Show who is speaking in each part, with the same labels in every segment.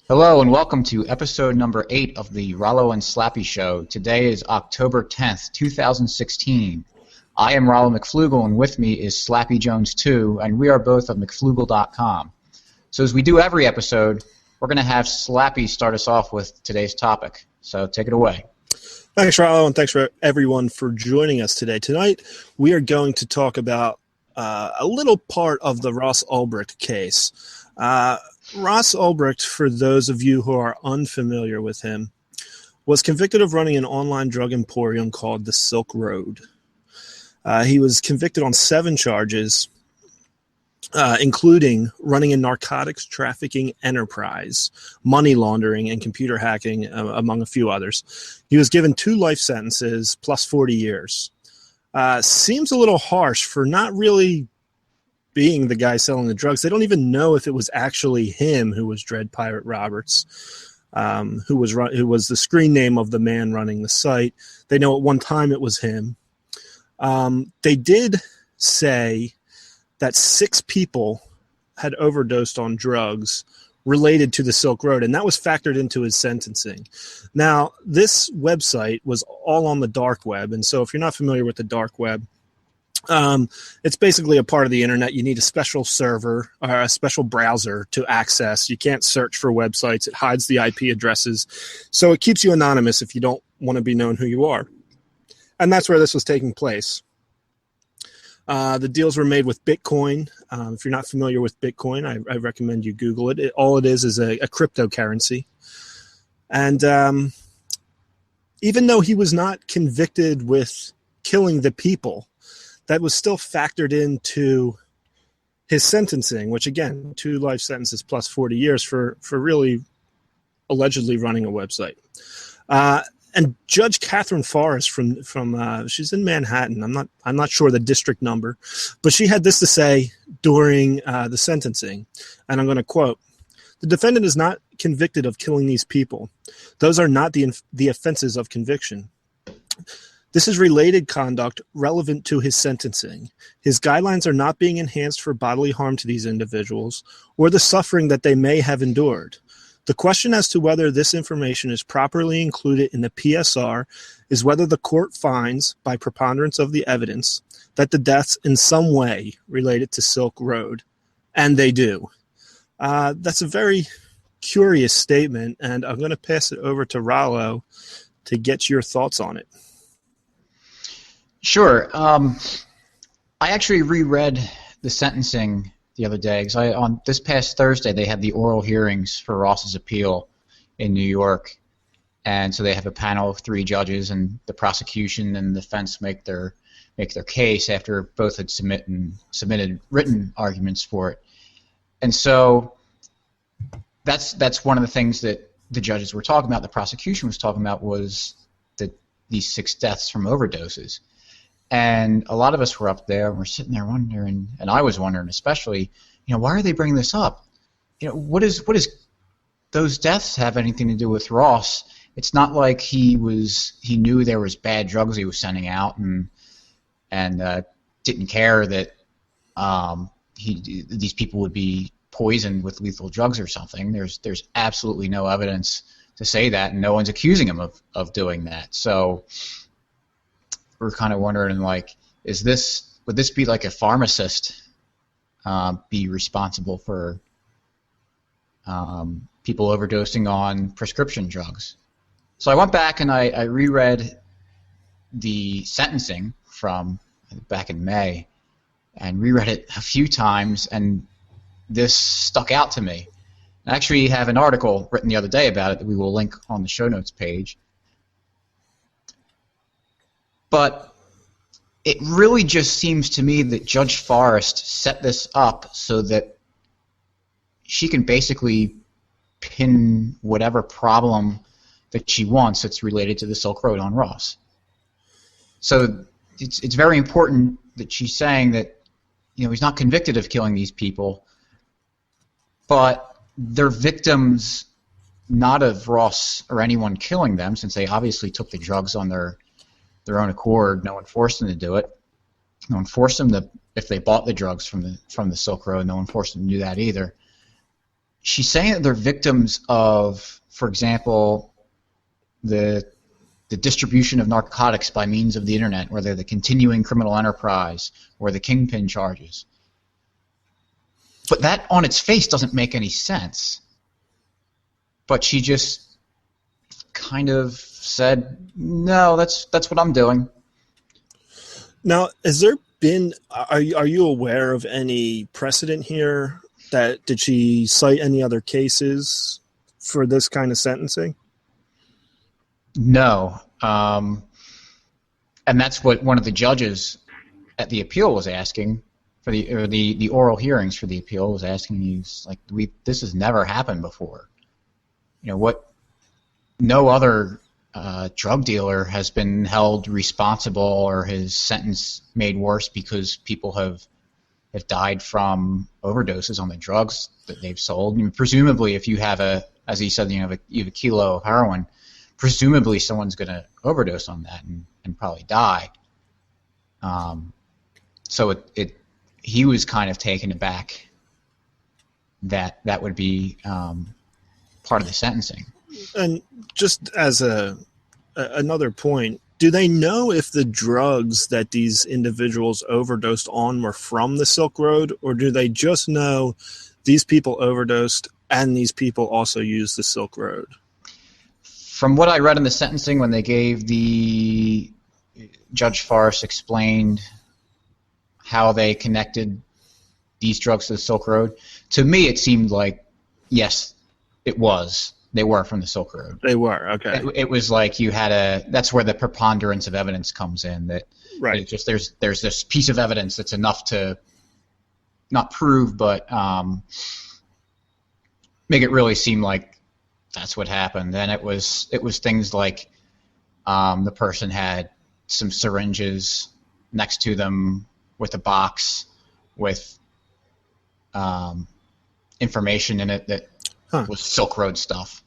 Speaker 1: Hello and welcome to episode number 8 of the Rollo and Slappy Show. Today is October 10th, 2016. I am Rollo McFloogle and with me is Slappy Jones 2, and we are both of McFloogle.com. So as we do every episode, we're going to have Slappy start us off with today's topic. So take it away.
Speaker 2: Thanks, Rollo, and thanks for everyone for joining us today. Tonight, we are going to talk about a little part of the Ross Ulbricht case. Ross Ulbricht, for those of you who are unfamiliar with him, was convicted of running an online drug emporium called the Silk Road. He was convicted on 7 charges, including running a narcotics trafficking enterprise, money laundering, and computer hacking, among a few others. He was given 2 life sentences plus 40 years. Seems a little harsh for not really being the guy selling the drugs. They don't even know if it was actually him who was Dread Pirate Roberts, who was the screen name of the man running the site. They know at one time it was him. They did say that 6 people had overdosed on drugs related to the Silk Road, and that was factored into his sentencing. Now, this website was all on the dark web, and so if you're not familiar with the dark web, it's basically a part of the internet. You need a special server or a special browser to access. You can't search for websites. It hides the IP addresses. So it keeps you anonymous if you don't want to be known who you are. And that's where this was taking place. The deals were made with Bitcoin. If you're not familiar with Bitcoin, I recommend you Google it. All it is a cryptocurrency. And even though he was not convicted with killing the people, that was still factored into his sentencing, which, again, 2 life sentences plus 40 years for really allegedly running a website. And Judge Catherine Forrest from she's in Manhattan. I'm not sure the district number, but she had this to say during the sentencing, and I'm going to quote: "The defendant is not convicted of killing these people. Those are not the offenses of conviction. This is related conduct relevant to his sentencing. His guidelines are not being enhanced for bodily harm to these individuals or the suffering that they may have endured. The question as to whether this information is properly included in the PSR is whether the court finds, by preponderance of the evidence, that the deaths in some way related to Silk Road." And they do. That's a very curious statement, and I'm going to pass it over to Rollo to get your thoughts on it.
Speaker 1: Sure. I actually reread the sentencing the other day because on this past Thursday they had the oral hearings for Ross's appeal in New York, and so they have a panel of 3 judges, and the prosecution and the defense make their case after both had submitted written arguments for it, and so that's one of the things that the judges were talking about. The prosecution was talking about was that these 6 deaths from overdoses. And a lot of us were up there, and we're sitting there wondering, and I was wondering especially, why are they bringing this up? What is those deaths have anything to do with Ross? It's not like he knew there was bad drugs he was sending out and didn't care that these people would be poisoned with lethal drugs or something. There's absolutely no evidence to say that, and no one's accusing him of doing that. So we're kind of wondering, would this be like a pharmacist be responsible for people overdosing on prescription drugs? So I went back and I reread the sentencing from back in May and reread it a few times, and this stuck out to me. I actually have an article written the other day about it that we will link on the show notes page. But it really just seems to me that Judge Forrest set this up so that she can basically pin whatever problem that she wants that's related to the Silk Road on Ross. So it's very important that she's saying that he's not convicted of killing these people, but they're victims not of Ross or anyone killing them, since they obviously took the drugs on their own accord. No one forced them to do it. No one forced them to, if they bought the drugs from the Silk Road, no one forced them to do that either. she's saying that they're victims of, for example, the distribution of narcotics by means of the internet, or they're the continuing criminal enterprise, or the kingpin charges. But that on its face doesn't make any sense. But she just kind of said, no, that's what I'm doing.
Speaker 2: Now, has there been, are you aware of any precedent here? Did she cite any other cases for this kind of sentencing?
Speaker 1: No. And that's what one of the judges at the appeal was asking for the oral hearings for the appeal, was asking you, like, this has never happened before. You know, what? No other drug dealer has been held responsible or his sentence made worse because people have died from overdoses on the drugs that they've sold. I mean, presumably, if you have as he said, you have a kilo of heroin, presumably someone's going to overdose on that and probably die. So he was kind of taken aback that would be part of the sentencing.
Speaker 2: And just as another point, do they know if the drugs that these individuals overdosed on were from the Silk Road, or do they just know these people overdosed and these people also used the Silk Road?
Speaker 1: From what I read in the sentencing, when they gave Judge Forrest explained how they connected these drugs to the Silk Road, to me it seemed like, yes, they were from the Silk Road.
Speaker 2: They were, okay.
Speaker 1: It was like you had that's where the preponderance of evidence comes in, that
Speaker 2: right.
Speaker 1: Just there's this piece of evidence that's enough to not prove, but make it really seem like that's what happened. And it was things like the person had some syringes next to them with a box with information in it that was Silk Road stuff.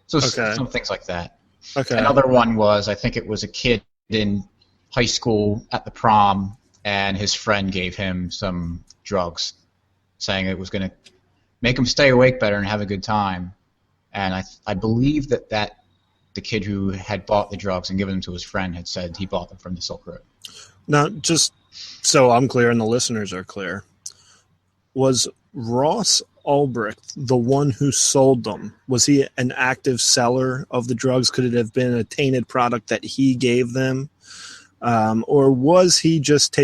Speaker 1: So some things like that.
Speaker 2: Okay.
Speaker 1: Another one was, I think it was a kid in high school at the prom, and his friend gave him some drugs, saying it was going to make him stay awake better and have a good time. And I believe that the kid who had bought the drugs and given them to his friend had said he bought them from the Silk Road.
Speaker 2: Now, just so I'm clear and the listeners are clear, was Ross Ulbricht the one who sold them? Was he an active seller of the drugs? Could it have been a tainted product that he gave them? Or was he just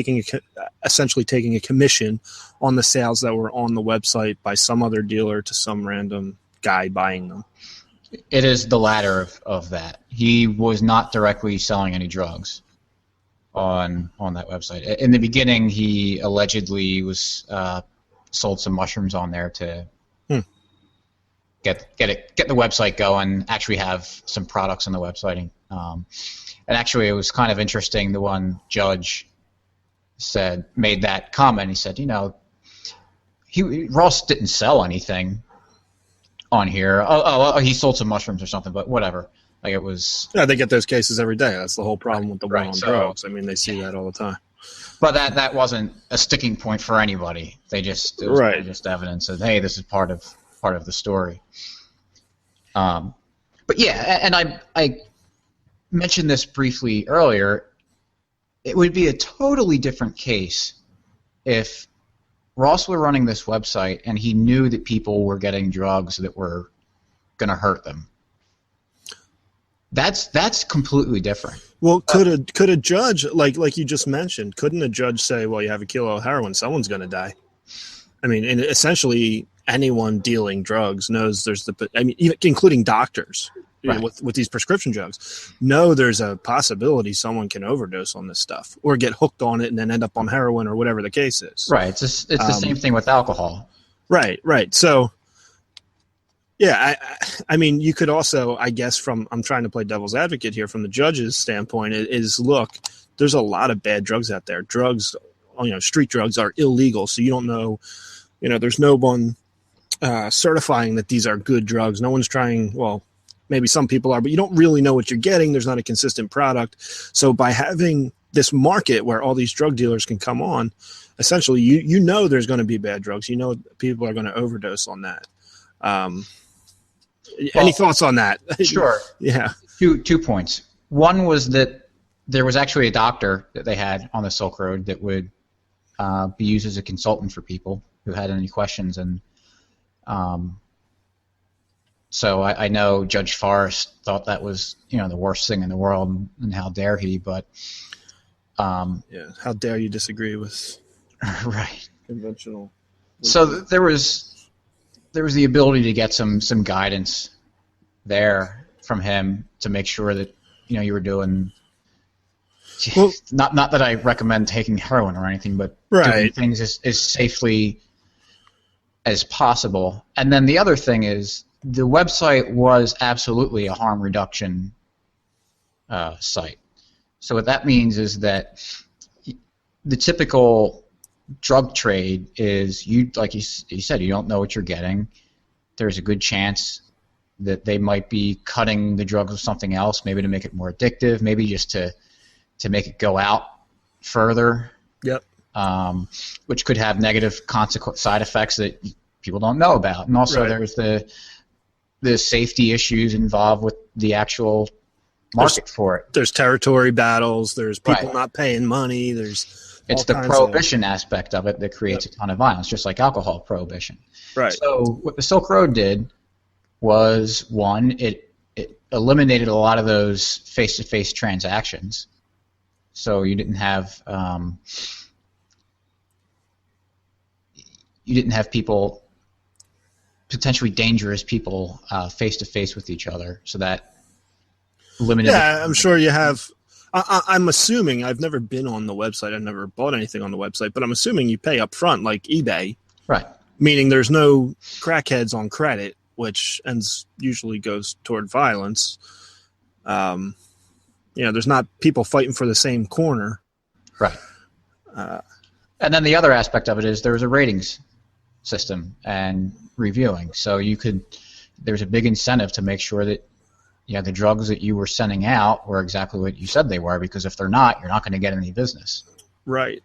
Speaker 2: essentially taking a commission on the sales that were on the website by some other dealer to some random guy buying them?
Speaker 1: It is the latter of that. He was not directly selling any drugs on that website. In the beginning, he allegedly was sold some mushrooms on there to get the website going, actually have some products on the website. And actually, it was kind of interesting. The one judge made that comment. He said, Ross didn't sell anything on here. He sold some mushrooms or something, but whatever. Like, it was.
Speaker 2: Yeah, they get those cases every day. That's the whole problem with the war on drugs. I mean, they see that all the time.
Speaker 1: But that wasn't a sticking point for anybody. It was just evidence of, hey, this is part of the story. But yeah, and I mentioned this briefly earlier. It would be a totally different case if Ross were running this website and he knew that people were getting drugs that were going to hurt them. That's completely different.
Speaker 2: Well, could a judge, like you just mentioned, couldn't a judge say, well, you have a kilo of heroin, someone's going to die? I mean, and essentially anyone dealing drugs knows even including doctors, right, with these prescription drugs, know there's a possibility someone can overdose on this stuff or get hooked on it and then end up on heroin or whatever the case is.
Speaker 1: Right. It's the same thing with alcohol.
Speaker 2: Right. So, yeah, I mean, you could also, I guess, I'm trying to play devil's advocate here from the judge's standpoint, is look, there's a lot of bad drugs out there. Drugs, street drugs are illegal, so you don't know, there's no one certifying that these are good drugs. No one's trying, well, maybe some people are, but you don't really know what you're getting. There's not a consistent product. So by having this market where all these drug dealers can come on, essentially, there's going to be bad drugs. People are going to overdose on that. Any thoughts on that?
Speaker 1: Sure.
Speaker 2: Yeah.
Speaker 1: Two points. One was that there was actually a doctor that they had on the Silk Road that would be used as a consultant for people who had any questions, and so I know Judge Forrest thought that was the worst thing in the world, and how dare he? But
Speaker 2: how dare you disagree with
Speaker 1: right
Speaker 2: conventional?
Speaker 1: So there was the ability to get some guidance there from him to make sure that you were doing. Well, not that I recommend taking heroin or anything, but doing things as safely as possible. And then the other thing is the website was absolutely a harm reduction site. So what that means is that the typical drug trade is like you said, you don't know what you're getting. There's a good chance that they might be cutting the drugs with something else, maybe to make it more addictive, maybe just to make it go out further.
Speaker 2: Yep.
Speaker 1: Which could have negative side effects that people don't know about. And also there's the safety issues involved with the actual market for it.
Speaker 2: There's territory battles. There's people not paying money. It's
Speaker 1: the prohibition aspect of it that creates a ton of violence, just like alcohol prohibition.
Speaker 2: Right.
Speaker 1: So what the Silk Road did was, one, it eliminated a lot of those face-to-face transactions. So you didn't have people, potentially dangerous people, face-to-face with each other. So that limited.
Speaker 2: Yeah, I'm sure you have. I'm assuming, I've never been on the website. I've never bought anything on the website, but I'm assuming you pay up front like eBay.
Speaker 1: Right.
Speaker 2: Meaning there's no crackheads on credit, which usually goes toward violence. There's not people fighting for the same corner.
Speaker 1: Right. And then the other aspect of it is there's a ratings system and reviewing. So there's a big incentive to make sure that the drugs that you were sending out were exactly what you said they were, because if they're not, you're not going to get any business.
Speaker 2: Right.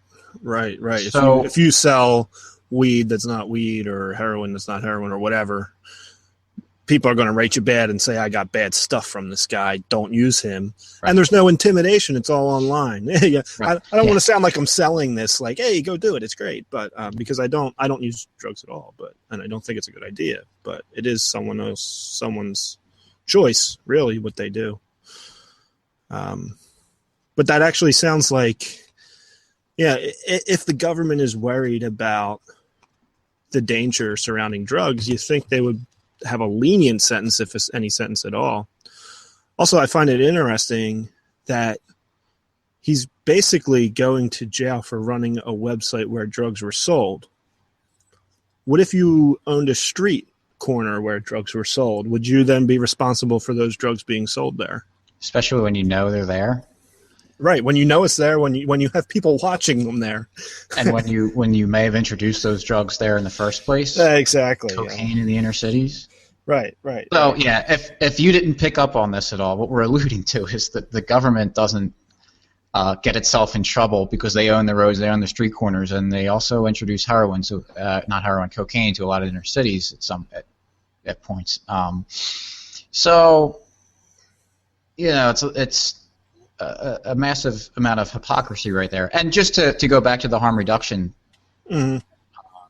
Speaker 1: So
Speaker 2: if you sell weed that's not weed, or heroin that's not heroin, or whatever, people are going to rate you bad and say, I got bad stuff from this guy, don't use him. Right. And there's no intimidation. It's all online. Yeah. Right. I don't want to sound like I'm selling this, like, hey, go do it, it's great. But because I don't use drugs at all, and I don't think it's a good idea, but it is someone's choice, really, what they do. But that actually sounds like, if the government is worried about the danger surrounding drugs, you think they would have a lenient sentence, if it's any sentence at all. Also, I find it interesting that he's basically going to jail for running a website where drugs were sold. What if you owned a street corner where drugs were sold? Would you then be responsible for those drugs being sold there?
Speaker 1: Especially when you know they're there.
Speaker 2: Right, when you know it's there, when you have people watching them there,
Speaker 1: and when you may have introduced those drugs there in the first place.
Speaker 2: Exactly.
Speaker 1: Cocaine in the inner cities.
Speaker 2: Right.
Speaker 1: So if you didn't pick up on this at all, what we're alluding to is that the government doesn't get itself in trouble because they own the roads, they own the street corners, and they also introduce cocaine to a lot of inner cities at points. So it's a massive amount of hypocrisy right there. And just to go back to the harm reduction,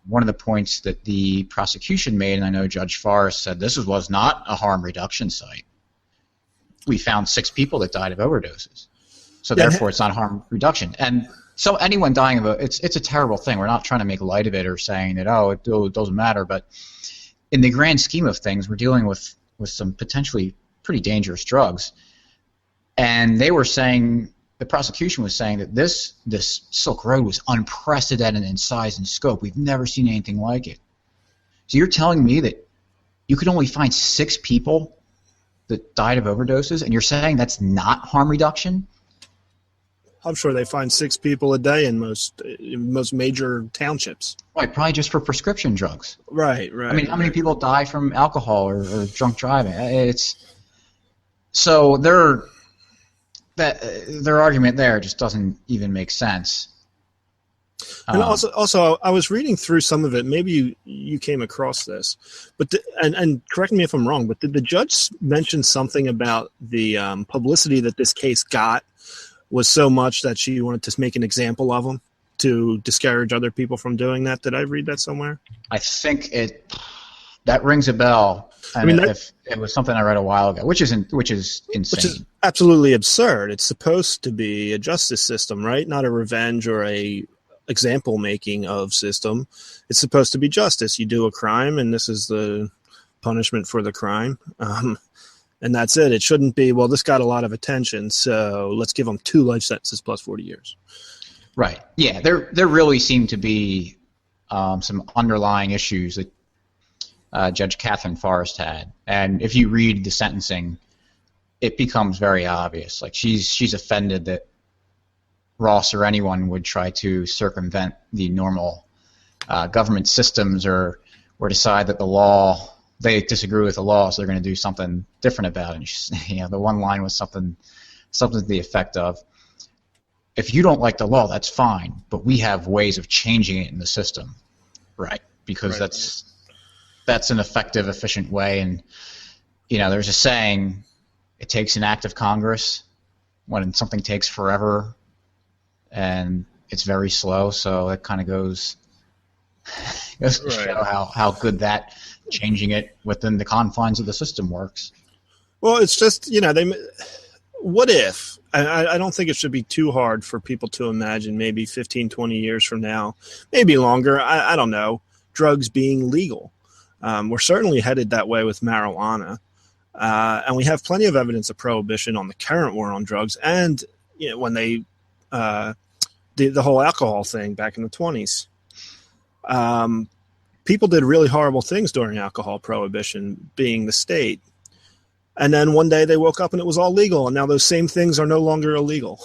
Speaker 1: one of the points that the prosecution made, and I know Judge Forrest said this was not a harm reduction site. We found 6 people that died of overdoses. So therefore it's not harm reduction. And so anyone dying of it's a terrible thing. We're not trying to make light of it or saying that, it doesn't matter. But in the grand scheme of things, we're dealing with some potentially pretty dangerous drugs. And they were saying, the prosecution was saying that this Silk Road was unprecedented in size and scope. We've never seen anything like it. So you're telling me that you could only find 6 people that died of overdoses, and you're saying that's not harm reduction?
Speaker 2: I'm sure they find 6 people a day in most major townships.
Speaker 1: Right, probably just for prescription drugs.
Speaker 2: Right.
Speaker 1: I mean, how many people die from alcohol or drunk driving? So their argument there just doesn't even make sense.
Speaker 2: And also, I was reading through some of it. Maybe you came across this, but and correct me if I'm wrong. But did the judge mention something about the publicity that this case got was so much that she wanted to make an example of them to discourage other people from doing that? Did I read that somewhere?
Speaker 1: I think that rings a bell. And I mean, if it was something I read a while ago, which is insane. Which is
Speaker 2: absolutely absurd. It's supposed to be a justice system, right? Not a revenge or a example making of system. It's supposed to be justice. You do a crime, and this is the punishment for the crime, and that's it. It shouldn't be, well, this got a lot of attention, so let's give them 2 life sentences plus 40 years.
Speaker 1: Right. Yeah. There really seem to be some underlying issues that Judge Catherine Forrest had, and if you read the sentencing, it becomes very obvious. Like she's offended that Ross or anyone would try to circumvent the normal government systems or decide that they disagree with the law, so they're going to do something different about it. The one line was something to the effect of, if you don't like the law, that's fine, but we have ways of changing it in the system, right? Because that's an effective, efficient way. And there's a saying, it takes an act of Congress when something takes forever and it's very slow. So it kind of goes to show how good that changing it within the confines of the system works.
Speaker 2: Well, it's just, what if? I don't think it should be too hard for people to imagine maybe 15, 20 years from now, maybe longer, I don't know, drugs being legal. We're certainly headed that way with marijuana. And we have plenty of evidence of prohibition on the current war on drugs. And when they the whole alcohol thing back in the 20s, people did really horrible things during alcohol prohibition, being the state. And then one day they woke up and it was all legal, and now those same things are no longer illegal.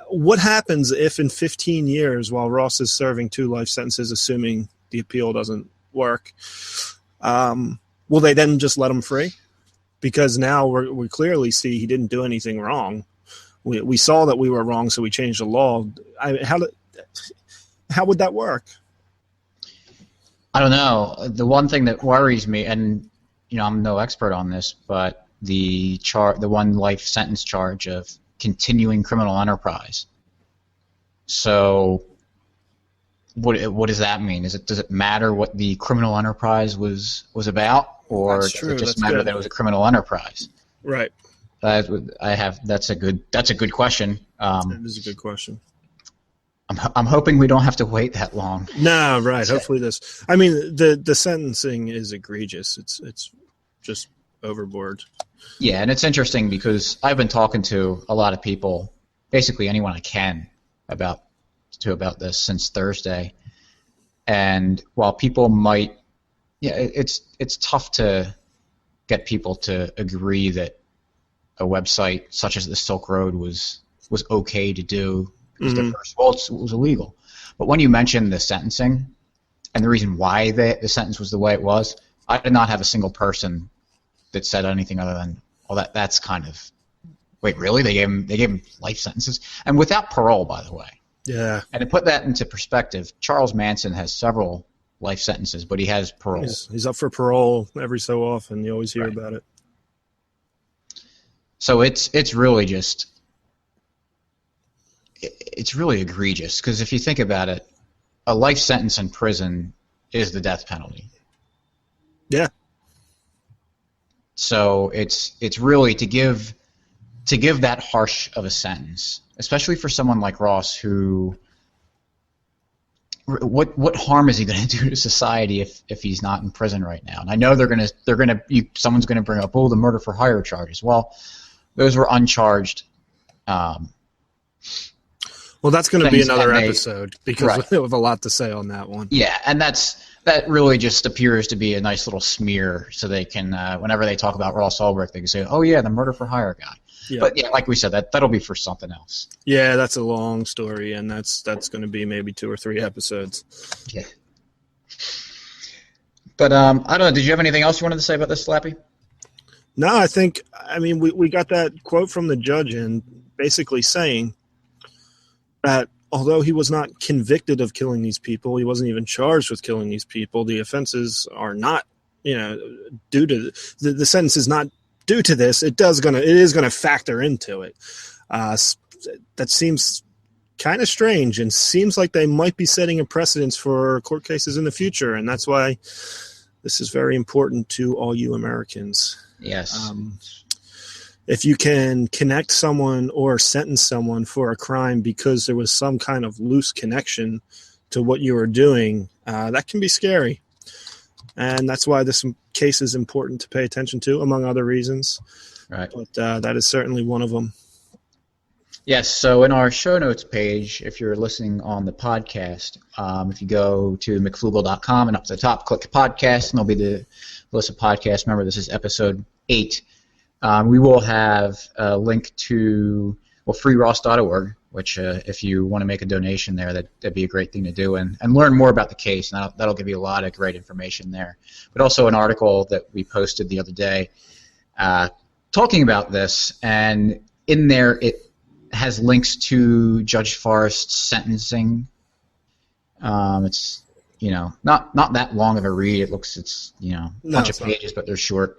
Speaker 2: What happens if in 15 years, while Ross is serving 2 life sentences, assuming the appeal doesn't work, will they then just let him free? Because now we clearly see he didn't do anything wrong. We saw that we were wrong, so we changed the law. How would that work?
Speaker 1: I don't know. The one thing that worries me, and I'm no expert on this, but the 1 life sentence charge of continuing criminal enterprise. So what does that mean? Does it matter what the criminal enterprise was about, or does it just matter that it was a criminal enterprise? Right. That's a good question.
Speaker 2: That is a good question.
Speaker 1: I'm hoping we don't have to wait that long.
Speaker 2: No, right. Hopefully the sentencing is egregious. It's just overboard.
Speaker 1: Yeah, and it's interesting because I've been talking to a lot of people, basically anyone I can, about this since Thursday. And while people might, it's tough to get people to agree that a website such as the Silk Road was okay to do. Because it was illegal. But when you mentioned the sentencing and the reason why the sentence was the way it was, I did not have a single person that said anything other than, well, that's kind of, wait, really? They gave him life sentences? And without parole, by the way.
Speaker 2: Yeah.
Speaker 1: And to put that into perspective, Charles Manson has several life sentences, but he has parole.
Speaker 2: He's up for parole every so often. You always hear about it.
Speaker 1: So it's really just... It's really egregious because if you think about it, a life sentence in prison is the death penalty.
Speaker 2: Yeah.
Speaker 1: So it's really to give that harsh of a sentence, especially for someone like Ross, who what harm is he going to do to society if he's not in prison right now? And I know someone's going to bring up, the murder for hire charges. Well, those were uncharged.
Speaker 2: Well, that's going to be another episode because we have a lot to say on that one.
Speaker 1: Yeah, and that really just appears to be a nice little smear, so they can, whenever they talk about Ross Ulbricht, they can say, "Oh yeah, the murder for hire guy." Yeah. But yeah, like we said, that'll be for something else.
Speaker 2: Yeah, that's a long story, and that's going to be maybe 2 or 3 episodes.
Speaker 1: Yeah. But I don't know. Did you have anything else you wanted to say about this, Slappy?
Speaker 2: No, we got that quote from the judge in basically saying that although he was not convicted of killing these people, he wasn't even charged with killing these people. The offenses are not, due to the sentence is not due to this. It is going to factor into it. That seems kind of strange, and seems like they might be setting a precedence for court cases in the future, and that's why this is very important to all you Americans.
Speaker 1: Yes.
Speaker 2: If you can connect someone or sentence someone for a crime because there was some kind of loose connection to what you were doing, that can be scary. And that's why this case is important to pay attention to, among other reasons.
Speaker 1: Right.
Speaker 2: But that is certainly one of them.
Speaker 1: Yes, so in our show notes page, if you're listening on the podcast, if you go to McFloogle.com and up to the top, click podcast, and there'll be the list of podcasts. Remember, this is episode 8. We will have a link to freeross.org, which if you want to make a donation there, that'd be a great thing to do, and learn more about the case, and that'll give you a lot of great information there. But also an article that we posted the other day talking about this, and in there it has links to Judge Forrest's sentencing. It's not that long of a read. It's a bunch of pages, but they're short.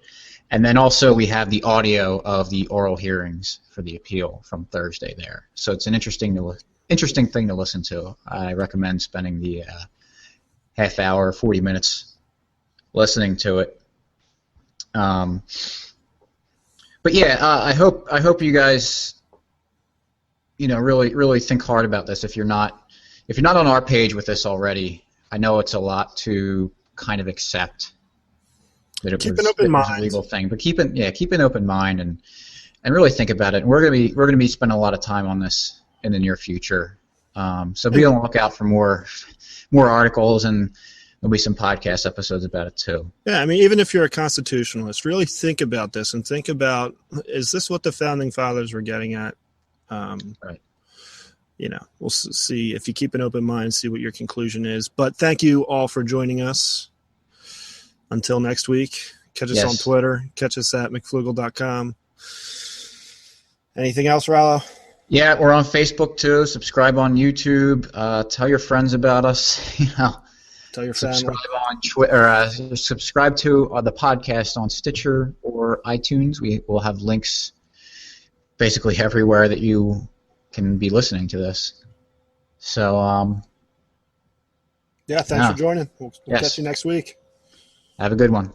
Speaker 1: And then also we have the audio of the oral hearings for the appeal from Thursday there. So it's an interesting thing to listen to. I recommend spending the half hour, 40 minutes listening to it. But yeah, I hope you guys really think hard about this. If you're not on our page with this already, I know it's a lot to kind of accept that it was a legal thing, but keep an open mind and really think about it. And we're gonna be spending a lot of time on this in the near future. So be on the lookout for more articles, and there'll be some podcast episodes about it too.
Speaker 2: Yeah, I mean, even if you're a constitutionalist, really think about this and think about, is this what the founding fathers were getting at?
Speaker 1: Right.
Speaker 2: We'll see if you keep an open mind, see what your conclusion is. But thank you all for joining us. Until next week, catch us on Twitter. Catch us at McFloogle.com. Anything else, Rollo?
Speaker 1: Yeah, we're on Facebook too. Subscribe on YouTube. Tell your friends about us.
Speaker 2: Tell your family.
Speaker 1: Subscribe on Twitter. Subscribe to the podcast on Stitcher or iTunes. We will have links basically everywhere that you can be listening to this. So,
Speaker 2: thanks for joining. We'll catch you next week.
Speaker 1: Have a good one.